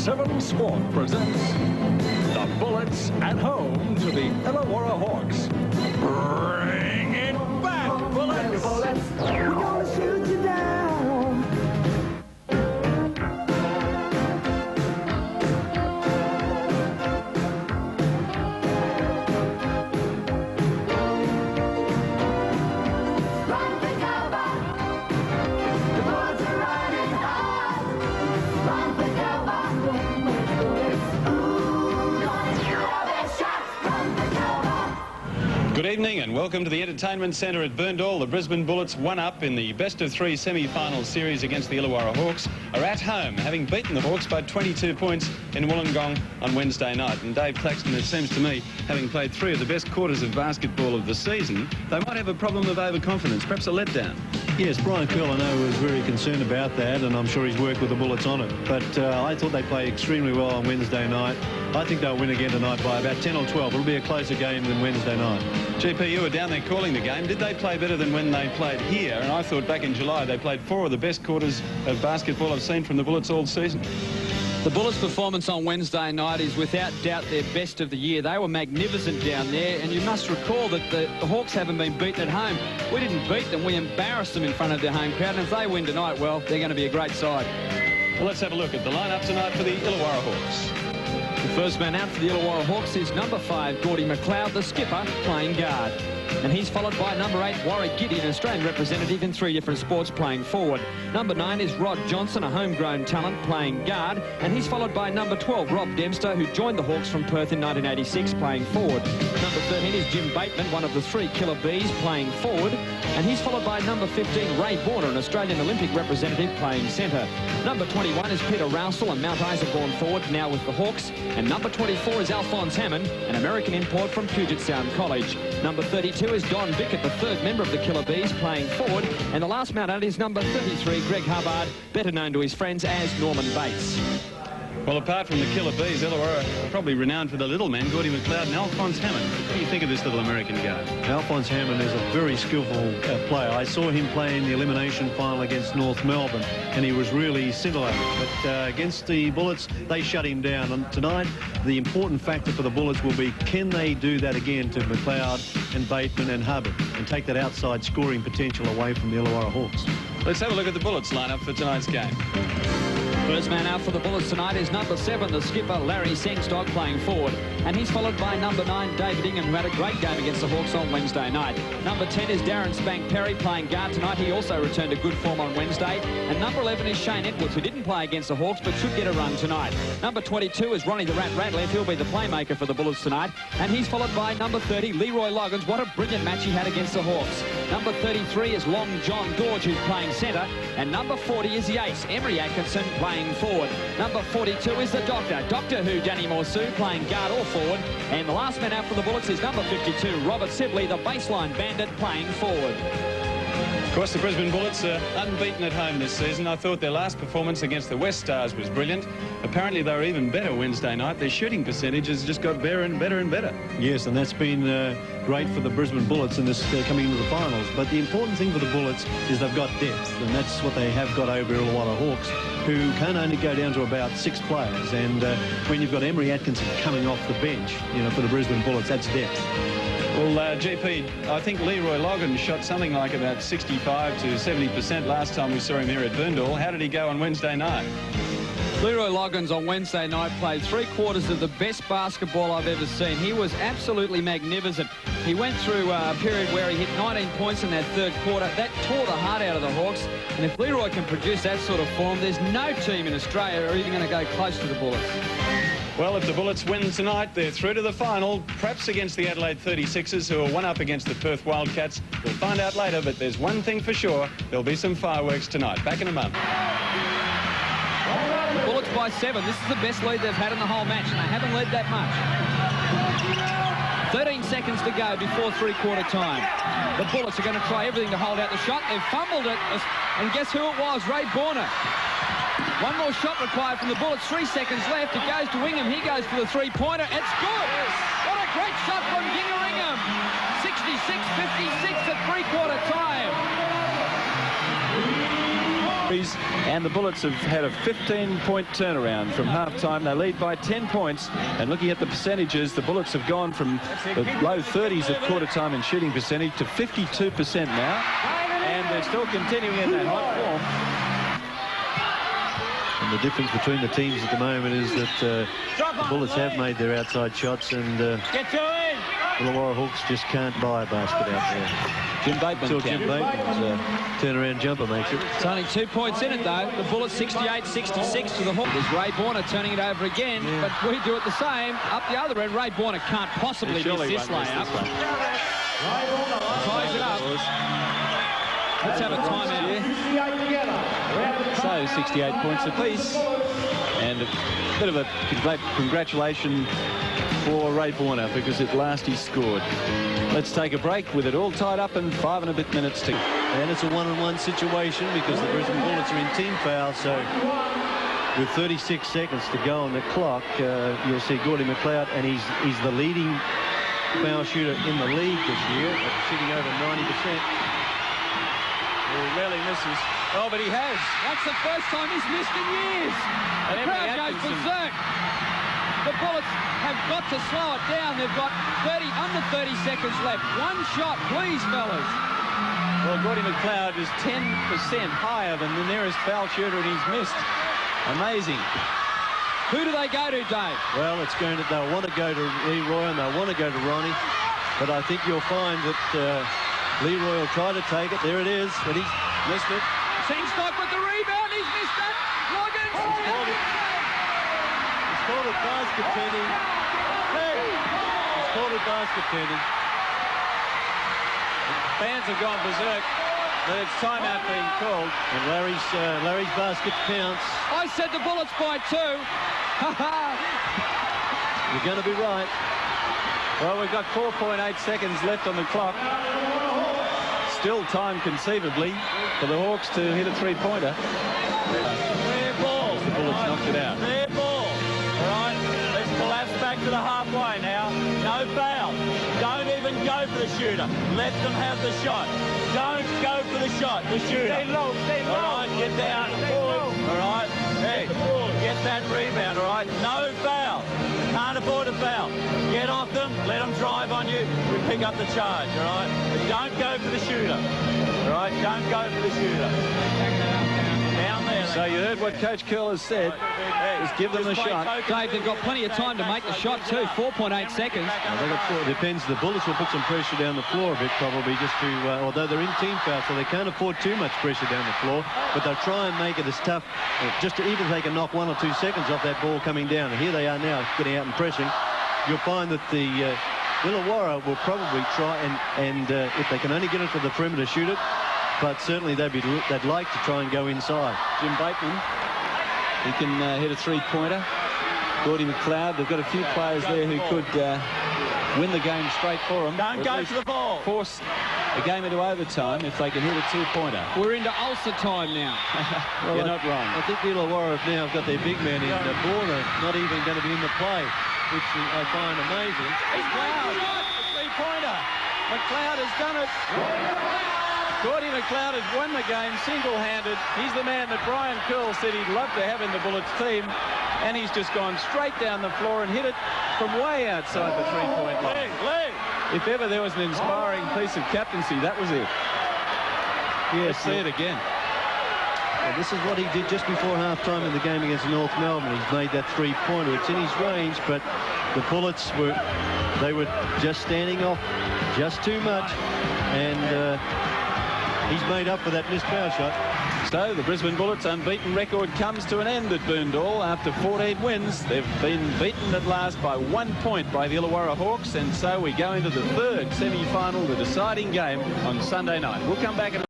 7 Sport presents the Bullets at home to the Illawarra Hawks. Bring it back, Bullets! We're gonna shoot you down. Run for cover. The Bullets are running hard. Run for cover. Ooh, gonna shoot all their shots. Run for cover. Good evening and welcome to the Entertainment Centre at Burndall. The Brisbane Bullets, one up in the best-of-3 semi-final series against the Illawarra Hawks, are at home, having beaten the Hawks by 22 points in Wollongong on Wednesday night. And Dave Claxton, it seems to me, having played 3 of the best quarters of basketball of the season, they might have a problem of overconfidence, perhaps a letdown. Yes, Brian Curl, I know, was very concerned about that, and I'm sure he's worked with the Bullets on it. But I thought they played extremely well on Wednesday night. I think they'll win again tonight by about 10 or 12. It'll be a closer game than Wednesday night. GP, you were down there calling the game. Did they play better than when they played here? And I thought back in July they played 4 of the best quarters of basketball I've seen from the Bullets all season. The Bullets' performance on Wednesday night is without doubt their best of the year. They were magnificent down there, and you must recall that the Hawks haven't been beaten at home. We didn't beat them, we embarrassed them in front of their home crowd, and if they win tonight, well, they're going to be a great side. Well, let's have a look at the lineup tonight for the Illawarra Hawks. The first man out for the Illawarra Hawks is number 5, Gordie McLeod, the skipper, playing guard. And he's followed by number 8, Warwick Giddy, an Australian representative in 3 different sports, playing forward. Number 9 is Rod Johnson, a homegrown talent, playing guard. And he's followed by number 12, Rob Dempster, who joined the Hawks from Perth in 1986, playing forward. Number 13 is Jim Bateman, one of the 3 Killer Bees, playing forward. And he's followed by number 15, Ray Borner, an Australian Olympic representative, playing centre. Number 21 is Peter Rousel, a Mount Isa-born forward, now with the Hawks. And number 24 is Alphonse Hammond, an American import from Puget Sound College. Number 32 is Don Bickett, the 3rd member of the Killer Bees, playing forward. And the last man out is number 33, Greg Hubbard, better known to his friends as Norman Bates. Well, apart from the Killer Bees, Illawarra are probably renowned for the little men, Gordie McLeod and Alphonse Hammond. What do you think of this little American guy? Alphonse Hammond is a very skillful player. I saw him play in the elimination final against North Melbourne, and he was really scintillating. But against the Bullets, they shut him down. And tonight, the important factor for the Bullets will be, can they do that again to McLeod and Bateman and Hubbard and take that outside scoring potential away from the Illawarra Hawks? Let's have a look at the Bullets lineup for tonight's game. First man out for the Bullets tonight is number 7, the skipper, Larry Sengstock, playing forward. And he's followed by number 9, David Ingham, who had a great game against the Hawks on Wednesday night. Number 10 is Darren Spank Perry, playing guard tonight. He also returned to good form on Wednesday. And number 11 is Shane Edwards, who didn't play against the Hawks, but should get a run tonight. Number 22 is Ronnie the Rat Radcliffe. He'll be the playmaker for the Bullets tonight. And he's followed by number 30, Leroy Loggins. What a brilliant match he had against the Hawks. Number 33 is Long John Gorge, who's playing centre. And number 40 is the ace, Emery Atkinson, playing forward. Number 42 is the Doctor Who, Danny Morsu, playing guard or forward. And the last man out for the Bullets is number 52, Robert Sibley, the baseline bandit, playing forward. Of course, the Brisbane Bullets are unbeaten at home this season. I thought their last performance against the West Stars was brilliant. Apparently, they were even better Wednesday night. Their shooting percentage has just got better and better and better. Yes, and that's been great for the Brisbane Bullets in this coming into the finals. But the important thing for the Bullets is they've got depth, and that's what they have got over Illawarra Hawks, who can only go down to about 6 players. And when you've got Emery Atkinson coming off the bench, you know, for the Brisbane Bullets, that's depth. Well, GP, I think Leroy Loggins shot something like about 65 to 70% last time we saw him here at Burndall. How did he go on Wednesday night? Leroy Loggins on Wednesday night played 3 quarters of the best basketball I've ever seen. He was absolutely magnificent. He went through a period where he hit 19 points in that 3rd quarter. That tore the heart out of the Hawks. And if Leroy can produce that sort of form, there's no team in Australia even going to go close to the Bullets. Well, if the Bullets win tonight, they're through to the final, perhaps against the Adelaide 36ers, who are one up against the Perth Wildcats. We'll find out later, but there's one thing for sure. There'll be some fireworks tonight. Back in a moment. Bullets by 7. This is the best lead they've had in the whole match, and they haven't led that much. 13 seconds to go before 3-quarter time. The Bullets are going to try everything to hold out the shot. They've fumbled it, and guess who it was? Ray Borner. One more shot required from the Bullets. 3 seconds left. It goes to Ingham. He goes for the 3-pointer. It's good. What a great shot from Ginger Ingham. 66-56 at 3-quarter time. And the Bullets have had a 15-point turnaround from half-time. They lead by 10 points. And looking at the percentages, the Bullets have gone from the low 30s at quarter-time in shooting percentage to 52% now. And they're still continuing in that hot form. And the difference between the teams at the moment is that the Bullets have made their outside shots, and the Illawarra Hawks just can't buy a basket out there. Jim Bateman's turnaround jumper makes it. It's only 2 points in it, though. The Bullets 68-66 to the Hawks. There's Ray Borner turning it over again, but we do it the same. Up the other end, Ray Borner can't possibly miss this layup. Ties it up. Let's have a timeout. So 68 points apiece. And a bit of a congratulation for Ray Borner, because at last he scored. Let's take a break with it all tied up and 5 and a bit minutes to go. And it's a 1-on-1 situation because the Brisbane Bullets are in team foul. So with 36 seconds to go on the clock, you'll see Gordie McLeod, and he's the leading foul shooter in the league this year, shooting over 90%. He rarely misses. Oh, but he has. That's the first time he's missed in years. The crowd goes berserk. The Bullets have got to slow it down. They've got under 30 seconds left. One shot, please, fellas. Well, Gordie McLeod is 10% higher than the nearest foul shooter, and he's missed. Amazing. Who do they go to, Dave? Well, they'll want to go to Leroy, and they'll want to go to Ronnie. But I think you'll find that Leroy will try to take it. There it is, but he's missed it. Sengstock with the rebound. He's missed it. Loggins. He's called it basket, Penny. He's called it basket, Penny. Fans have gone berserk, but it's timeout being called. And Larry's basket counts. I said the Bullets by 2. You're going to be right. Well, we've got 4.8 seconds left on the clock. Still time, conceivably, for the Hawks to hit a three-pointer. Fair ball. The Bullets knocked it out. Fair ball. All right, let's collapse back to the halfway now. No foul. Don't even go for the shooter. Let them have the shot. Don't go for the shot, the shooter. Stay low, stay low. All right, get down. All right, hey, get that rebound, all right? No foul. Can't afford a foul. Get off them, let them drive on you. We pick up the charge, all right? But don't go for the shooter, all right? Don't go for the shooter. Down there. So you heard what Coach Curl has said. Just give them the shot. Dave, they've got plenty of time to make the shot too. 4.8 seconds. It depends. The Bullets will put some pressure down the floor a bit, probably, just to, although they're in team foul, so they can't afford too much pressure down the floor, but they'll try and make it as tough, just to even they can knock 1 or 2 seconds off that ball coming down. And here they are now, getting out and pressing. You'll find that the Illawarra will probably try and if they can only get it to the perimeter, shoot it. But certainly they'd like to try and go inside. Jim Bateman, he can hit a three-pointer. Gordie McLeod, they've got a few players there who could win the game straight for them. Don't go to the ball. Force the game into overtime if they can hit a two-pointer. We're into ulcer time now. Well, you're not wrong. I think the Illawarra have now got their big man in. Borner not even going to be in the play, which I find amazing. McLeod, a three-pointer. McLeod has done it. Gordie McLeod has won the game single-handed. He's the man that Brian Curl said he'd love to have in the Bullets team, and he's just gone straight down the floor and hit it from way outside the three-point line. If ever there was an inspiring piece of captaincy, that was it. Yes, see it again. Well, this is what he did just before half-time in the game against North Melbourne. He's made that three-pointer. It's in his range, but the Bullets were just standing off just too much, and he's made up for that missed foul shot. So the Brisbane Bullets' unbeaten record comes to an end at Boondall after 14 wins. They've been beaten at last by 1 point by the Illawarra Hawks, and so we go into the third semi-final, the deciding game on Sunday night. We'll come back in